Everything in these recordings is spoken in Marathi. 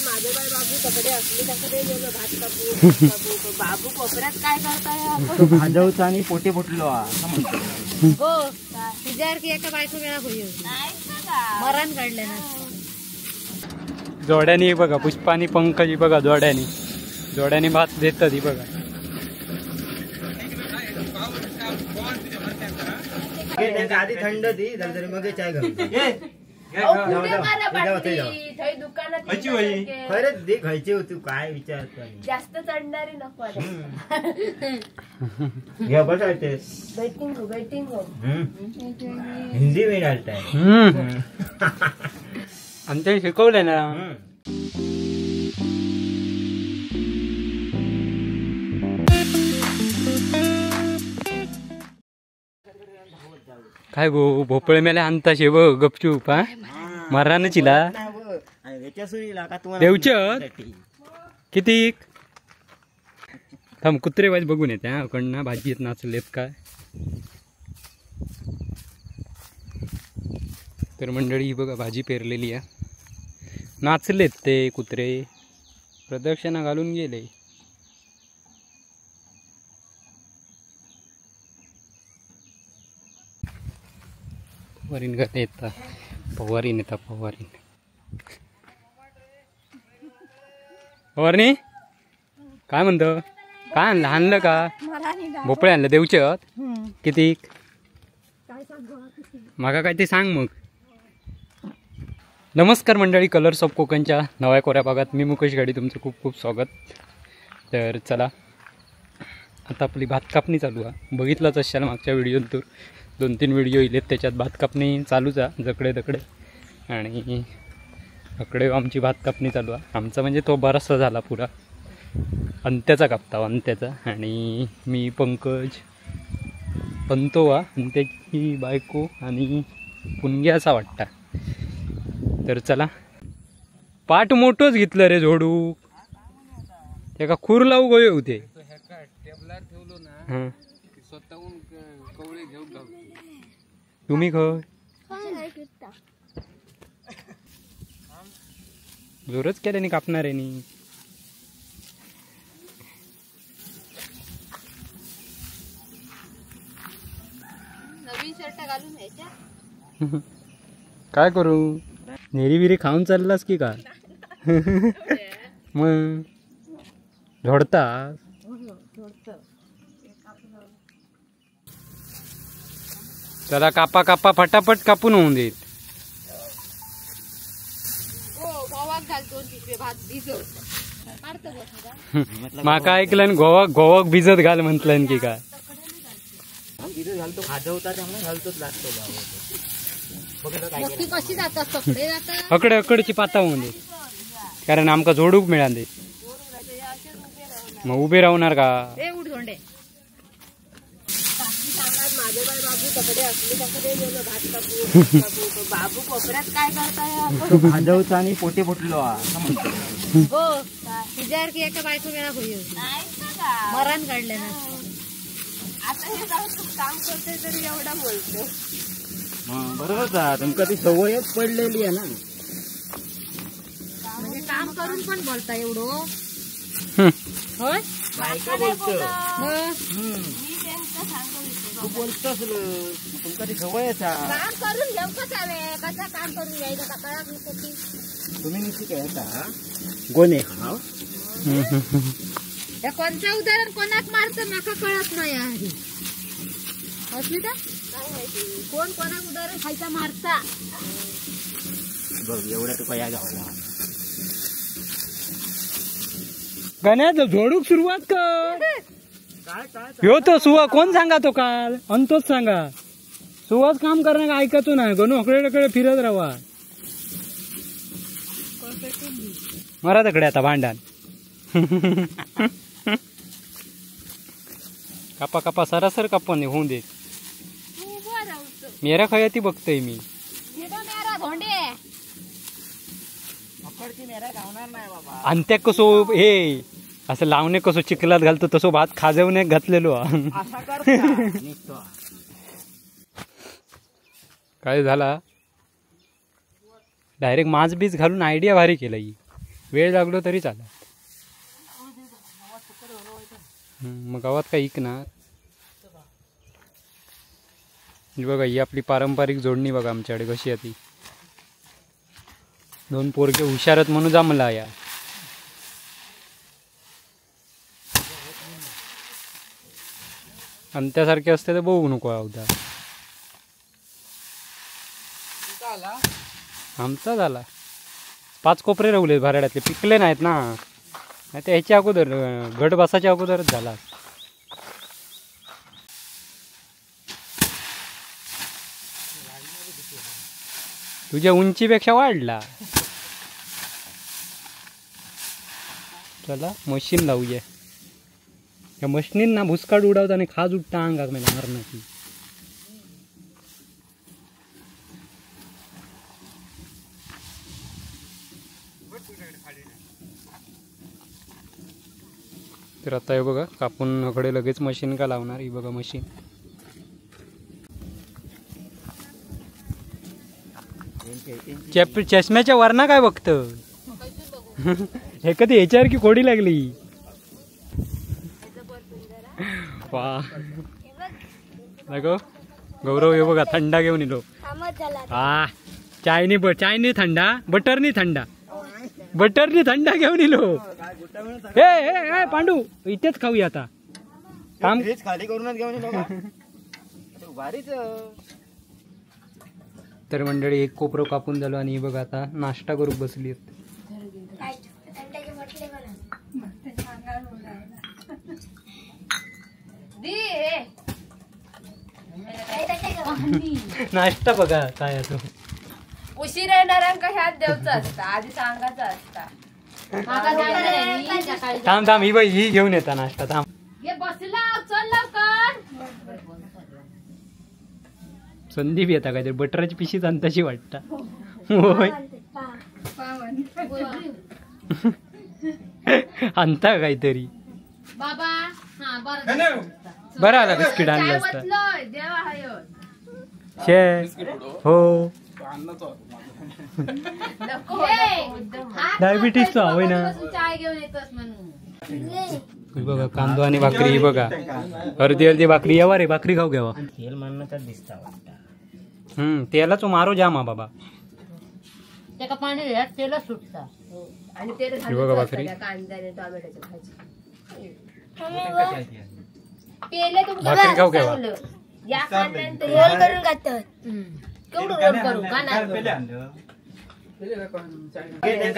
माझे बाय बाबू तकडे असले तकडे गेलो भात कापू बाबू कोपऱ्यात काय करताय भाजवचा आणि पोटे फुटलो हो तुझ्यावर की एका बायको वेळा होईल मरण काढले ना जोड्यानी बघा पुष्पा आणि पंकजी बघा जोड्यानी भात देतात ही बघा आधी थंड दी तरी मग चाय खरंच दे खायचे होते काय विचार जास्त चढणारी नको घ्या बसायचे बैटिंग हो हिंदी में डालता है आमच्या शिकवलंय ना काय गो भोपळे मेले आणता शेव गपचूप हा मारान चिला देवचत किती थांब कुत्रे वाज बघून येते हा कडनं भाजी येत नाचलेत काय तर मंडळी ही बघा भाजी पेरलेली आहे नाचलेत ते कुत्रे प्रदक्षिणा घालून गेले फवारीन का येतात फवारीन येतात फवारणी काय म्हणतो काय आणलं आणलं का भोपळे आणलं देवचत किती मागा काय ते सांग मग नमस्कार मंडळी कलर्स ऑफ कोकणच्या नव्या कोऱ्या भागात मी मुकेश गाडी तुमचं खूप खूप स्वागत तर चला आता आपली भात कापणी चालू आहे बघितलंच असाल मागच्या व्हिडिओत 2-3 व्हिडिओ इलेत त्याच्यात भात कापणी चालूच आहे जकडे तकडे आणि अकडे आमची भात कापणी चालू आहे आमचा म्हणजे तो बराचसा झाला पुरा अंत्याचा कापता अंत्याचा आणि मी पंकज पंतोवा आणि त्याची बायको आणि पुणग्याचा वाटता तर चला पाठ मोठंच घेतलं रे झोडू एका खूर लावू गये होते हां तुम्ही जोरच केल्याने कापणार आहे नी नवीन शर्ट घालून घ्यायच्या काय करू नेरी बिरी खाऊन चाललास की का मग झोडता चला कापा कापा फटाफट कापून होऊन देत माका ऐकलं गोवाक भिजत घाल म्हटलं की काय घालतो खाजवता त्यामुळे घालतोच लागतो अकडे अकडची पाता होऊन दे कारण आमका जोडूक मिळा दे मग उभे राहणार का माझे बाय बाबू तकडे असले तकडे गेलो भात कापू बाबू कोपऱ्यात काय करताय भाजवचा आणि पोटे फुटलो हो तुझ्यावर की एका बायको वेळा होईल मरण काढले ना आता हे जाऊन काम करते तरी एवढा बोलतो बरोबरच आहे तुमका ती सवयच पडलेली आहे ना म्हणजे काम करून पण बोलता एवढं होय बायका बोलतो तू बोलतोस तुमका ती सवयच आहे काम करून घेऊ कसं काम करून घ्यायचं का कळा तुम्ही निश्चित आहे का गोने खाव कोणतं उदाहरण कोणाक मारतं माका कळत नाही आहे अस्मिता काय माहिती कोण कोणाक उदाहरण खायचा मारता बघ एवढ्या तुका या गावाला गण्यात झोडूक सुरुवात कर ह्यो तो सुवा कोण सांगा तो काल अंतोच सांगा सुवाच काम करण्याक ऐकतो नाही गणू हकडे फिरत राहा मरा तकडे आता भांडण कापा कापा सरासर कापा होऊन दे मेरा खयाती बघतोय मी अंत्या कसो हे असं लावणे कसो चिखलात घालतो तसो भात खाजवण्याक घातलेलो काय झाला डायरेक्ट माज बीज घालून आयडिया भारी केला ही वेळ लागलो तरी चालेल. मग गावात काय इकणार. बघा ही आपली पारंपरिक जोडणी बघा आमच्याकडे कशी आहे ती. 2 पोरगे हुशारत म्हणून जमला या. अंत्यासारखे असते तर बघू नको आवदा. आमचा झाला 5 कोपरे रवले भराड्यातले, पिकले नाहीत ना. नाही तर ह्याच्या अगोदर घट बसाच्या अगोदरच झाला. तुझ्या उंचीपेक्षा वाढला. चला मशीन लावूया. या मशीनींना भुसकाड उडवता आणि खाज उठता अंगात मला मरणाची. तर आता हे बघा कापून कडे लगेच मशीन का लावणार. ही बघा मशीन. चष्म्याच्या वरना काय बघत. हे कधी ह्याच्यावर की खोडी लागली. वा गौरव हे बघा थंडा घेऊन येलो. हा चायनी थंडा, बटरनी थंडा घेऊन येलो. हे पांडू इथेच खाऊया आता. काम खाली करूनच घेऊन येलो भारीच. तर मंडळी एक कोपरं कापून झालो आणि बघा आता नाश्ता करू बसली. नाश्ता बघा काय असो. उशीर येणाऱ्यांका ह्यात देवचा असता, आधी सांगायचा असता. थांब ही बाई ही घेऊन येता नाश्ता. थांब बसला चल लवकर. संदीप येता काहीतरी बटराची पिशी अंताची वाटता. होय आणता काहीतरी. बाबा बरं आला बिस्किट आणलं असतं. हो डायबिटीस हवंय ना. चाय घेऊन येतोस म्हणून. बघा कांदो आणि भाकरी बघा. अर्धी भाकरी यावा रे. भाकरी खाऊ घ्यावा. तेल म्हणणं दिसता. तेलाच मारो जामा बाबा. त्याका पाणी तेल सुटता आणि तेल बघा भाकरी. कांद्याने टोमॅटोची भाजी. भाकरी खाऊ घ्यावा. या कांद्याने रोल करून खातात. केवढं रोल करू का नाही.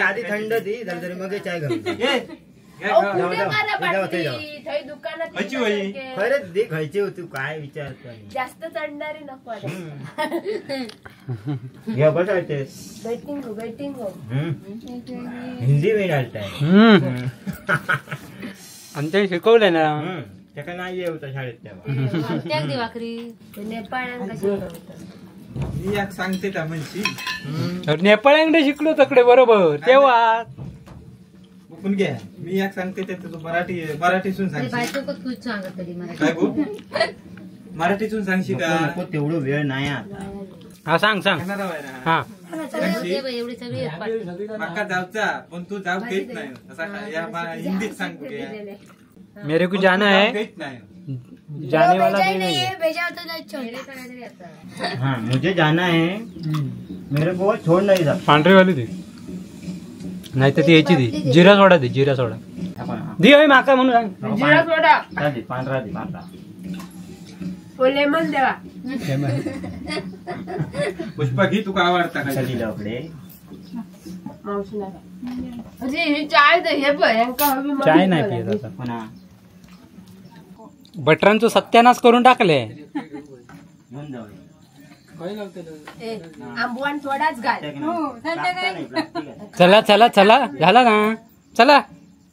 आधी थंड दी झाली मग चाय घालून खरंच दे. खायची होती काय विचार. जास्त चढणारी नको. हिंदी में डालता है. आणि ते शिकवलंय ना. त्याला नाही होता शाळेत तेव्हा. भाकरी नेपाळ्यान कशी मी एक सांगते त्या म्हणशी नेपाळ्यांकडे शिकलो तकडे बरोबर तेव्हा. बघून घ्या. मी एक सांगते ते तू मराठीतून सांगशील काय गो. मराठीतून सांगशील का. तेवढं वेळ नाही आता. हा सांग. हा माका जाऊचा पण तू जाऊ घेत नाही. असा हिंदीत सांग. मेरे को जाना है. जाने वाला नहीं है. हाँ मुझे जाना है. मेरे को छोड़ नहीं जा. पांढरी वाली दे नाही तर ती याची दे. जिरा सोडा दे. जिरा सोडा दे. होय माका म्हणून सांग. जिरा सोडा पांढरा दे. पांढरा लेमन देवा. पुष्पा घी तुका आवडता का. चाय नाही पियत आता. बटरांचं सत्यानाश करून टाकले. आंबवण थोडाच घाल. चला झाला ना. चला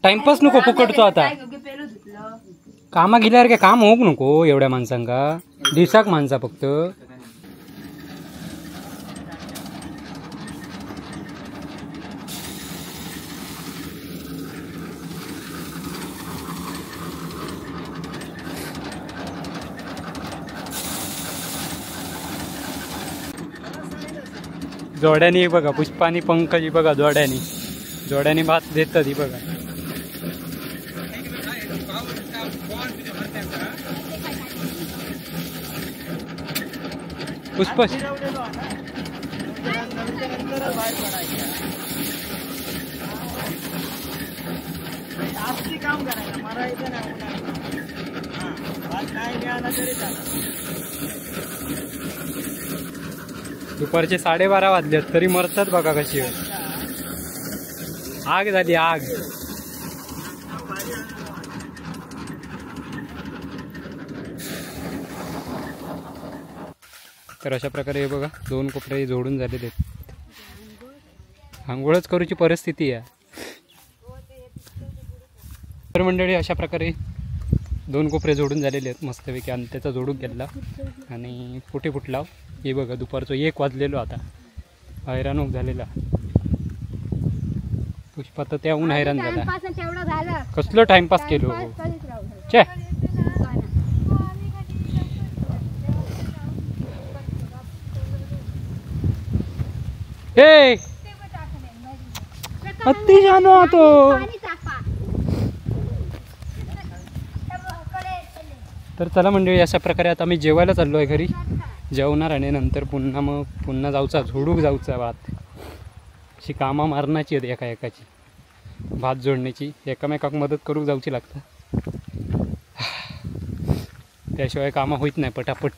टाइमपास नको फुकटतो आता. कामा गेल्यावर काय काम होऊ नको एवढ्या माणसांका. दिवसाक माणसा फक्त. जोड्यानी बघा. पुष्पा आणि पंकजी बघा जोड्यानी. जोड्याने भात देतात ही बघा. पुष्पा काम करायचं मरायचं नाही नाही मिळाला तरी दुपारचे 12:30 वाजलेत तरी मरतात बघा कशी. आग झाली आग. तर अशा प्रकारे हे बघा 2 कोपरे जोडून झालेले आहेत. आंघोळच करूची परिस्थिती आहे. तर मंडळी अशा प्रकारे 2 कोपरे जोडून झालेले आहेत मस्तपैकी. आणि त्याचा जोडून घेतला आणि कुठे फुटला हे बघा. दुपारचं 1 वाजलेलो आता. हैराण झालेला पुष्पा तर त्याहून हैराण झाला. कसलं टाइमपास केलो चे. ए अति जानो तो. तर चला मंडळी अशा प्रकारे आता मी जेवायला चाललो आहे घरी. जेवणार आणि नंतर पुन्हा जाऊचा झोडूक जाऊचा भात. अशी कामं मारण्याची आहेत एका एकाची. भात जोडण्याची एकामेकाक मदत करू जाऊची लागतं. त्याशिवाय कामं होत नाही पटापट.